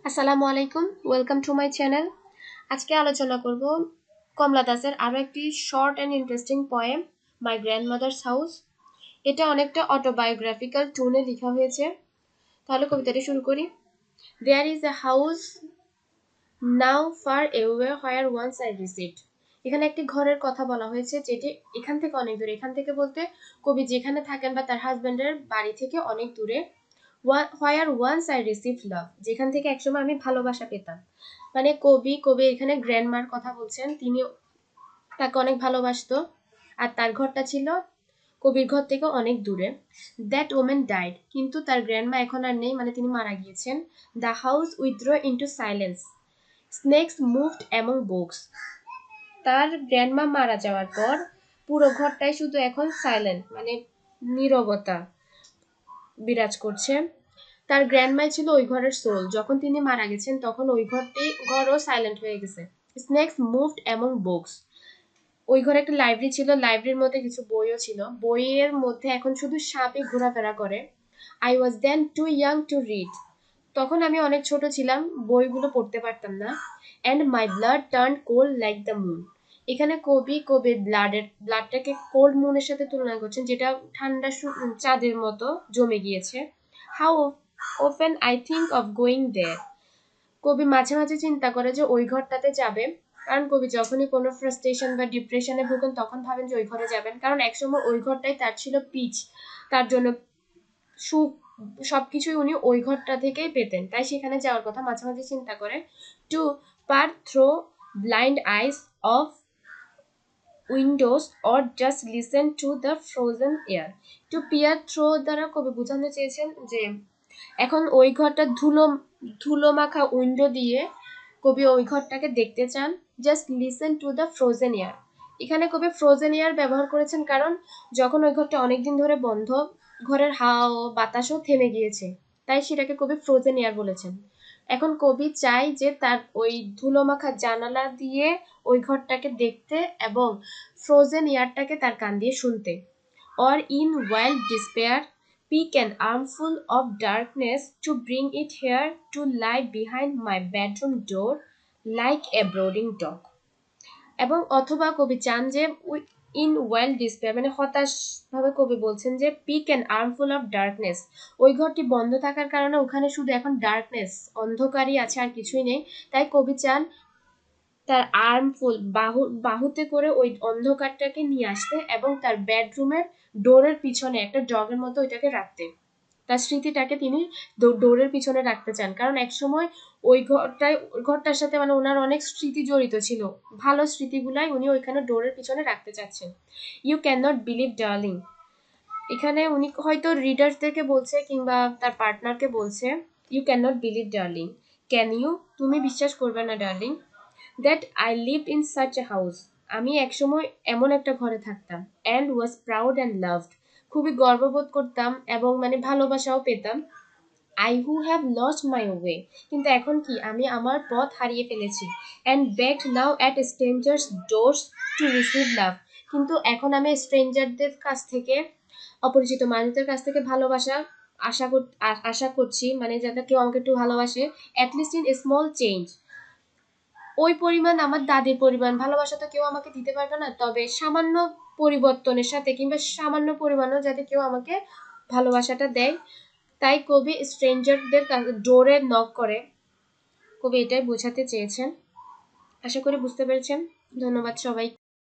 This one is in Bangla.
আসসালামু আলাইকুম, ওয়েলকাম টু মাই চ্যানেল। আজকে আলোচনা করব কমলা দাসের আরো একটি short and interesting poem, my grandmother's house. এটা অনেকটা অটোবায়োগ্রাফিক্যাল টোনে লেখা হয়েছে। তাহলে কবিতাটি শুরু করি। There is a house now far away where once I received. এখানে একটি ঘরের কথা বলা হয়েছে যেটি এখান থেকে অনেক দূরে। এখান থেকে বলতে কবি যেখানে থাকেন বা তার হাজবেন্ডের বাড়ি থেকে অনেক দূরে। হোয়ার ওয়ান্স আই রিসিভড লাভ, যেখান থেকে একসময় আমি ভালোবাসা পেতাম। মানে কবি এখানে গ্র্যান্ডমার কথা বলছেন, তিনি তাকে অনেক ভালোবাসতো আর তার ঘরটা ছিল কবির ঘর থেকে অনেক দূরে। দ্যাট ওমেন ডাইড, কিন্তু তার গ্র্যান্ডমা এখন আর নেই, মানে তিনি মারা গিয়েছেন। The house withdraw into silence, snake's moved among books. তার গ্র্যান্ডমা মারা যাওয়ার পর পুরো ঘরটাই শুধু এখন সাইলেন্ট, মানে নীরবতা বিরাজ করছে। তার গ্র্যান্ডমাই ছিল ওই ঘরের সোল। যখন তিনি মারা গেছেন তখন ওই ঘরও সাইলেন্ট হয়ে গেছে। স্নেকস মুভড অ্যামং বুকস, ওই ঘরে একটা লাইব্রেরি ছিল, লাইব্রেরির মধ্যে কিছু বইও ছিল, বইয়ের মধ্যে এখন শুধু সাপই ঘোরাফেরা করে। I was then too young to read, তখন আমি অনেক ছোট ছিলাম, বইগুলো পড়তে পারতাম না। And my blood turned cold like the moon. এখানে কবির ব্লাডটাকে কোল্ড মুনের সাথে তুলনা করছেন, যেটা ঠান্ডা চাঁদের মতো জমে গিয়েছে। How often I think of going there, কবি মাঝে মাঝে চিন্তা করে যে ওই ঘরটাতে যাবে। কারণ কবি যখনই কোনো ফ্রাস্ট্রেশন বা ডিপ্রেশনে ভোগেন তখন ভাবেন যে ওই ঘরে যাবেন, কারণ একসময় ওই ঘরটাই তার ছিল পিচ, তার জন্য সুখ সবকিছুই উনি ওই ঘরটা থেকেই পেতেন, তাই সেখানে যাওয়ার কথা মাঝে মাঝে চিন্তা করে। To peer through blind eyes of windows or just listen to the frozen air. To peer through দ্বারা কবি বোঝানো চেয়েছেন যে এখন ওই ঘরটা ধুলো মাখা উইন্ডো দিয়ে কবি ওই ঘরটাকে দেখতে চান। Just listen to the frozen air, এখানে কবি ফ্রোজেন এয়ার ব্যবহার করেছেন কারণ যখন ওই ঘরটা অনেকদিন ধরে বন্ধ, ঘরের হাওয়া বাতাসও থেমে গিয়েছে, তাই সেটাকে কবি ফ্রোজেন এয়ার বলেছেন। এখন কবি চাই যে তার ওই ধুলো মাখা জানালা দিয়ে ওই ঘরটাকে দেখতে এবং ফ্রোজেন এয়ারটাকে তার কান দিয়ে শুনতে। Or in wild despair, pick an armful of darkness to bring it here to lie behind my bedroom door like a brooding dog. এবং অথবা কবি চান যে ইন ওয়াইল্ড ডিসপেয়ার, মানে হতাশ ভাবে কবি বলছেন যে পিক অ্যান আর্মফুল অফ ডার্কনেস, ওই ঘরটি বন্ধ থাকার কারণে ওখানে শুধু এখন ডার্কনেস, অন্ধকারই আছে, আর কিছুই নেই। তাই কবি চান তার আর্মফুল বাহুতে করে ওই অন্ধকারটাকে নিয়ে আসতে এবং তার বেডরুমের ডোরের পিছনে একটা ডগের মতো ওইটাকে রাখতে। তার স্মৃতিটাকে তিনি ডোরের পিছনে রাখতে চান, কারণ একসময় ওই ঘরটার সাথে মানে ওনার অনেক স্মৃতি জড়িত ছিল, ভালো স্মৃতিগুলাই উনি ওইখানে ডোরের পিছনে রাখতে চাচ্ছেন। You can not believe darling, এখানে উনি হয়তো রিডার্সদেরকে বলছে কিংবা তার পার্টনারকে বলছে, you can not believe darling, can you, তুমি বিশ্বাস করবে না darling, that I lived in such a house, আমি একসময় এমন একটা ঘরে থাকতাম। And was proud and loved, খুবই গর্ববোধ করতাম এবং মানে ভালোবাসাও পেতাম। I who have lost my way, কিন্তু এখন কি, আমি আমার পথ হারিয়ে ফেলেছি। And begged now at strangers doors to receive love, কিন্তু এখন আমি স্ট্রেঞ্জারদের কাছ থেকে, অপরিচিত মানুষদের কাছ থেকে ভালোবাসা আশা করছি, মানে যাতে কেউ আমাকে একটু ভালোবাসে। অ্যাটলিস্ট ইন স্মল চেঞ্জ, ওই পরিমাণ, আমার দাদির পরিমাণ ভালোবাসা তো কেউ আমাকে দিতে পারবে না, তবে সামান্য পরিবর্তনের সাথে কিংবা সামান্য পরিমাণও যাতে কেউ আমাকে ভালোবাসাটা দেয়। তাই কবি স্ট্রেঞ্জারদের ডোরে নক করে, কবি এটাই বোঝাতে চেয়েছেন। আশা করি বুঝতে পেরেছেন। ধন্যবাদ সবাই।